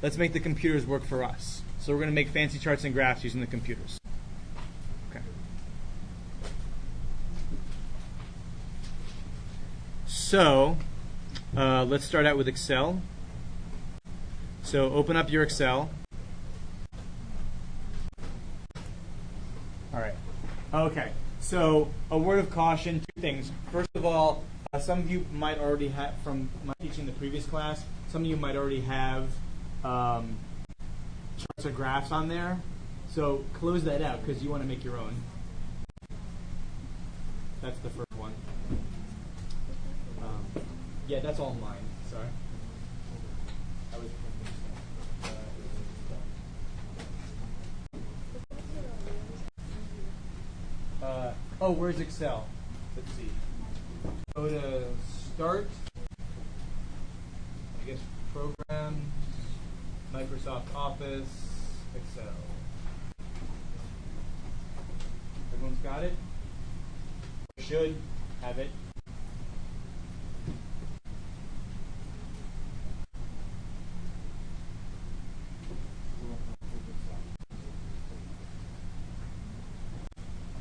let's make the computers work for us. So we're going to make fancy charts and graphs using the computers. Okay. So let's start out with Excel. So open up your Excel. All right. Okay. So a word of caution, two things. First of all, some of you might already have, from my teaching the previous class, some of you might already have charts or graphs on there. So close that out because you want to make your own. That's the first one. Yeah, that's all mine. Sorry. I was oh, where's Excel? Let's see. Go to Start. I guess Programs, Microsoft Office, Excel. Everyone's got it? Should have it.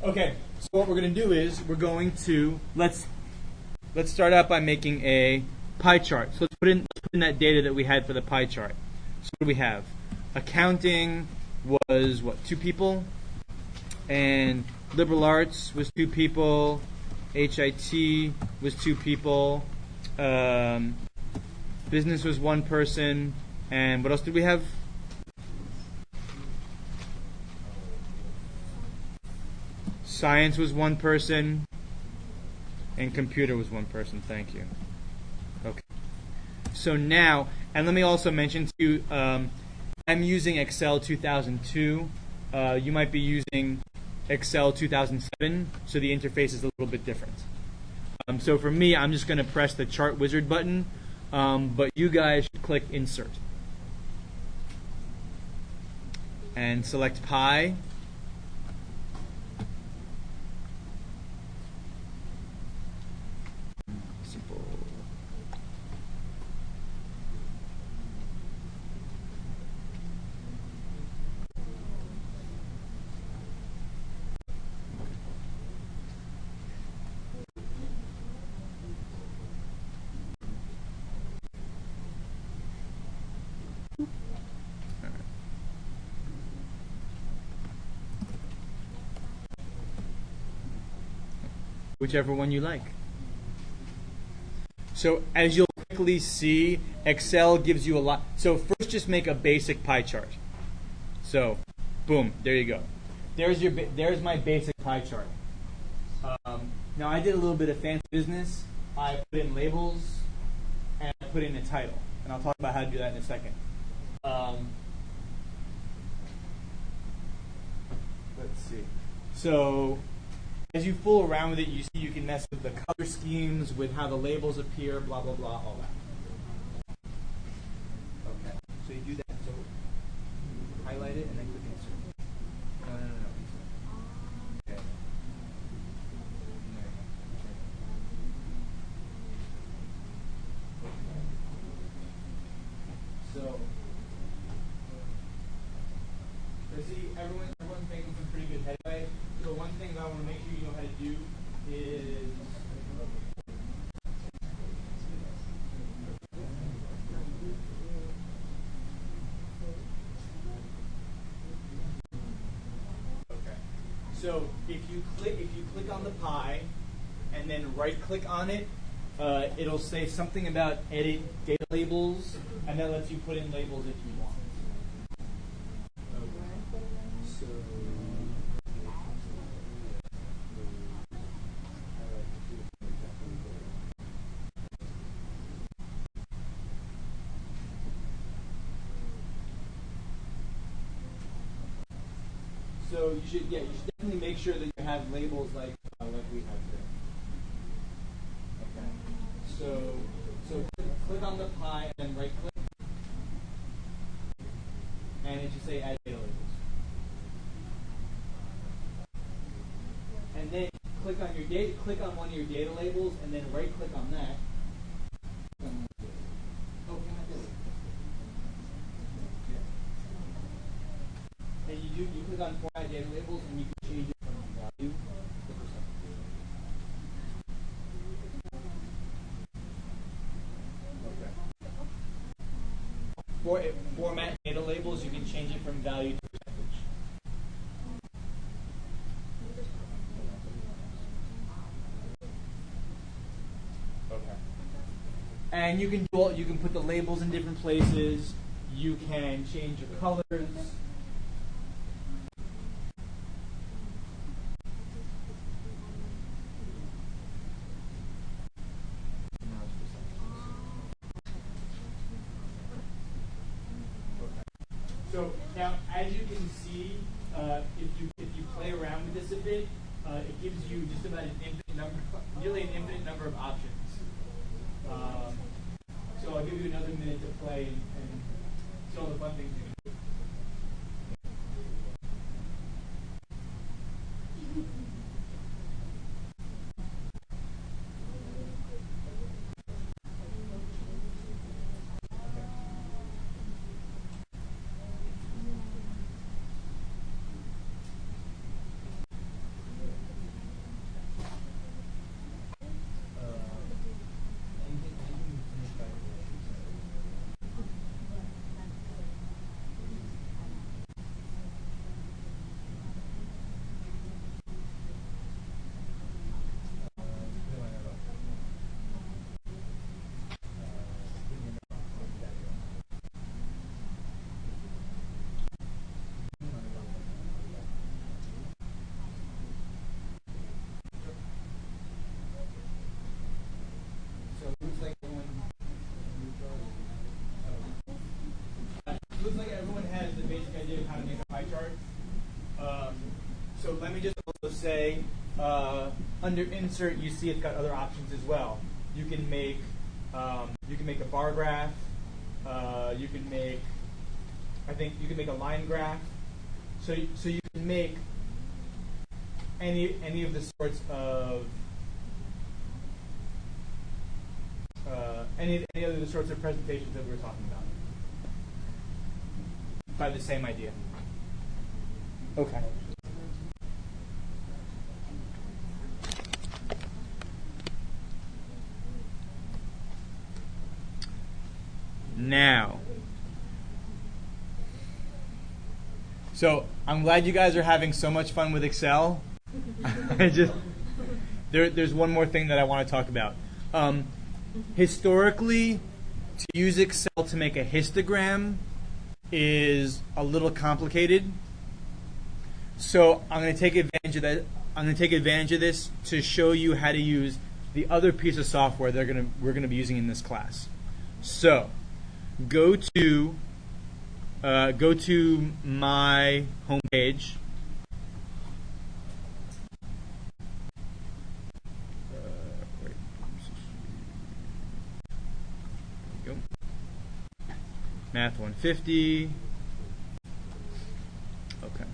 Okay, so what we're going to do is we're going to let's start out by making a pie chart. So let's put in that data that we had for the pie chart. So what do we have? Accounting was what, 2 people, and liberal arts was 2 people, HIT was 2 people, business was 1 person, and what else did we have? Science was 1 person, and computer was 1 person. Thank you. Okay. So now, and let me also mention to you, I'm using Excel 2002. You might be using Excel 2007, so the interface is a little bit different. So for me, I'm just going to press the Chart Wizard button, but you guys should click Insert. And select Pie. Whichever one you like. So as you'll quickly see, Excel gives you a lot. So first just make a basic pie chart. So boom, there you go. There's my basic pie chart. Now I did a little bit of fancy business. I put in labels and I put in a title. And I'll talk about how to do that in a second. Let's see. So as you fool around with it, you see you can mess with the color schemes, with how the labels appear, blah, blah, blah, all that. Okay, so you do that. So highlight it and then click Insert. No. Okay. So see, everyone's making some pretty good headway. So one thing that I want to make sure you know how to do is okay. So if you click on the pie and then right click on it, it'll say something about edit data labels, and that lets you put in labels if you want. So you should definitely make sure that you have labels like we have here. Okay. So click on the pie and then right click, and it should say Add Data Labels. And then click on one of your data labels, and then right click on that. Oh, can I do it? click on Format Data Labels, and you can change it from value to percentage. Okay. For Format Data Labels, you can change it from value to percentage. Okay. And you can put the labels in different places. You can change your colors. So now, as you can see, if you play around with this a bit, it gives you just about an infinite number, nearly an infinite number of options. So I'll give you another minute to play and see all the fun things you can do. Looks like everyone has the basic idea of how to make a pie chart. So let me just also say, under Insert, you see it's got other options as well. You can make a bar graph. You can make, I think you can make a line graph. So you can make any of the sorts of any of the sorts of presentations that we were talking about by the same idea. Okay. Now, so I'm glad you guys are having so much fun with Excel. There's one more thing that I want to talk about. Historically, to use Excel to make a histogram is a little complicated. So I'm going to take advantage of that. I'm going to take advantage of this to show you how to use the other piece of software that we're going to be using in this class. So go to my homepage. Math 150. Okay.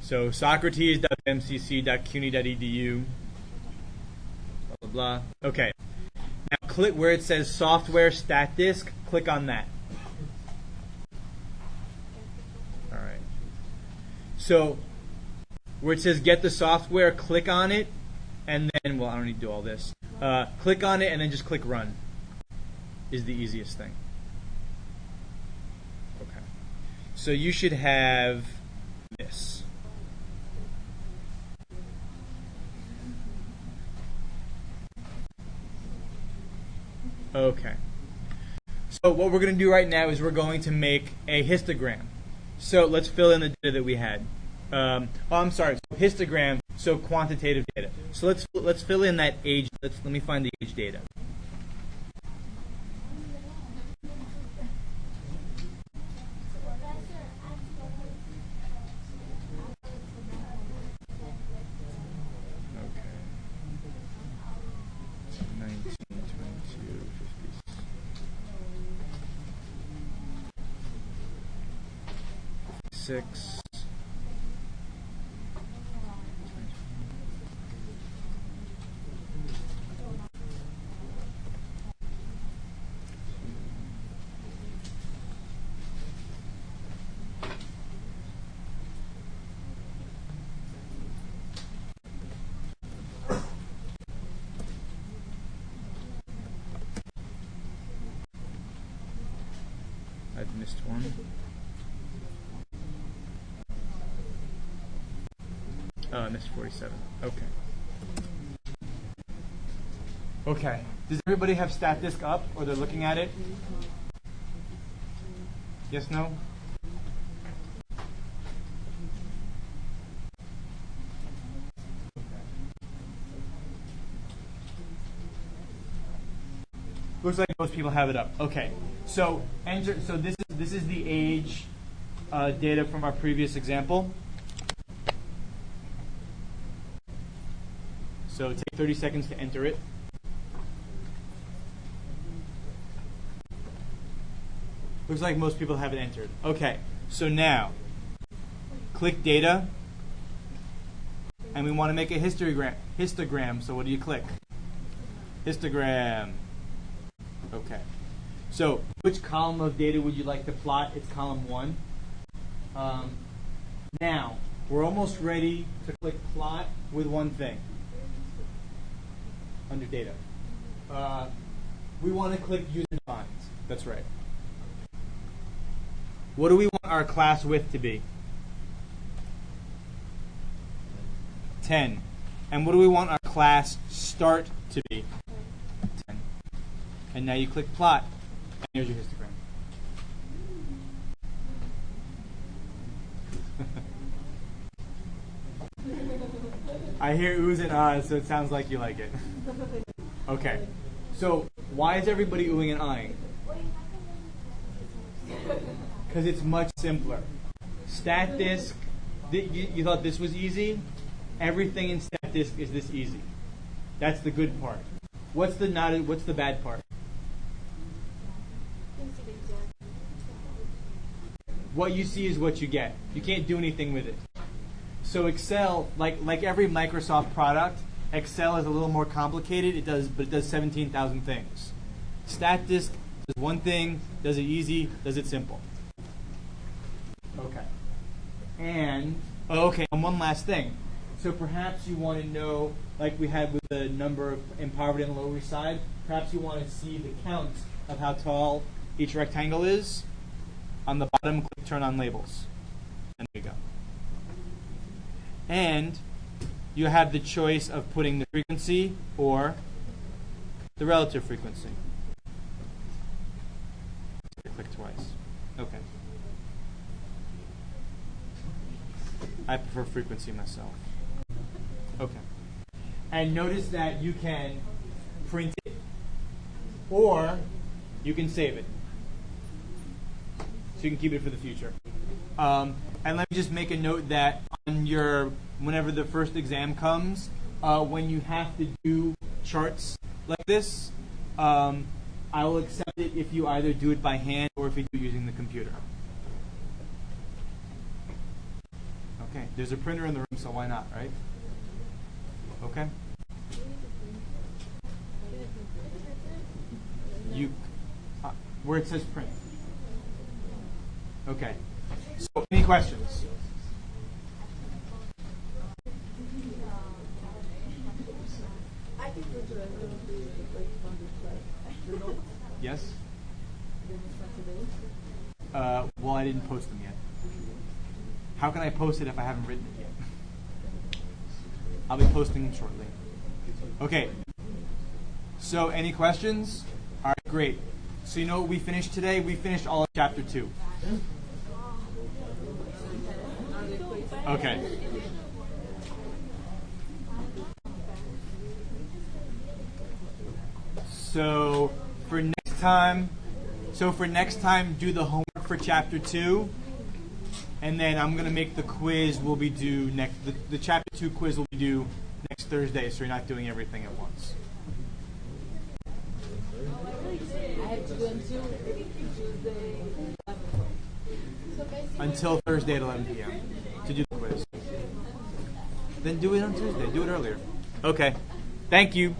So socrates.mcc.cuny.edu. Blah blah blah. Okay. Now click where it says software StatDisk. Click on that. All right. So where it says get the software, click on it, and then I don't need to do all this. Click on it and then just click run. Is the easiest thing. So you should have this. Okay. So what we're going to do right now is we're going to make a histogram. So let's fill in the data that we had. I'm sorry. So histogram. So quantitative data. So let's fill in that age. Let me find the age data. Six. I've missed one. Oh, I missed 47. Okay. Okay. Does everybody have StatDisk up, or they're looking at it? Yes, no? Looks like most people have it up. Okay. So enter. So this is the age data from our previous example. So take 30 seconds to enter it. Looks like most people have it entered. Okay, so now click data, and we want to make a histogram. So what do you click? Histogram. Okay. So which column of data would you like to plot? It's column 1. Now we're almost ready to click plot with one thing. Under data. We want to click user defines. That's right. What do we want our class width to be? 10. And what do we want our class start to be? 10. And now you click plot, and here's your histogram. I hear oohs and ahs, so it sounds like you like it. Okay. So why is everybody oohing and ahhing? Because it's much simpler. StatDisk, you thought this was easy? Everything in StatDisk is this easy. That's the good part. What's the bad part? What you see is what you get. You can't do anything with it. So Excel, like every Microsoft product, Excel is a little more complicated. But it does 17,000 things. StatDisk does one thing, does it easy, does it simple. Okay. And one last thing. So perhaps you want to know, like we had with the number in poverty on the Lower East Side, perhaps you want to see the count of how tall each rectangle is. On the bottom, click Turn on Labels. And there you go. And you have the choice of putting the frequency or the relative frequency. Click twice. Okay. I prefer frequency myself. Okay. And notice that you can print it or you can save it. So you can keep it for the future. And let me just make a note that on whenever the first exam comes, when you have to do charts like this, I will accept it if you either do it by hand or if you do it using the computer. Okay, there's a printer in the room, so why not, right? Okay. Where it says print. Okay. So, any questions? Yes? Well, I didn't post them yet. How can I post it if I haven't written it yet? I'll be posting them shortly. Okay. So, any questions? All right, great. So you know what we finished today? We finished all of chapter 2. Okay. So for next time, do the homework for chapter 2, and then I'm gonna make the quiz. Will be due next. The chapter 2 quiz will be due next Thursday, so you're not doing everything at once. I have to do until Thursday at 11 p.m. to do the quiz. Then do it on Tuesday. Do it earlier. Okay. Thank you.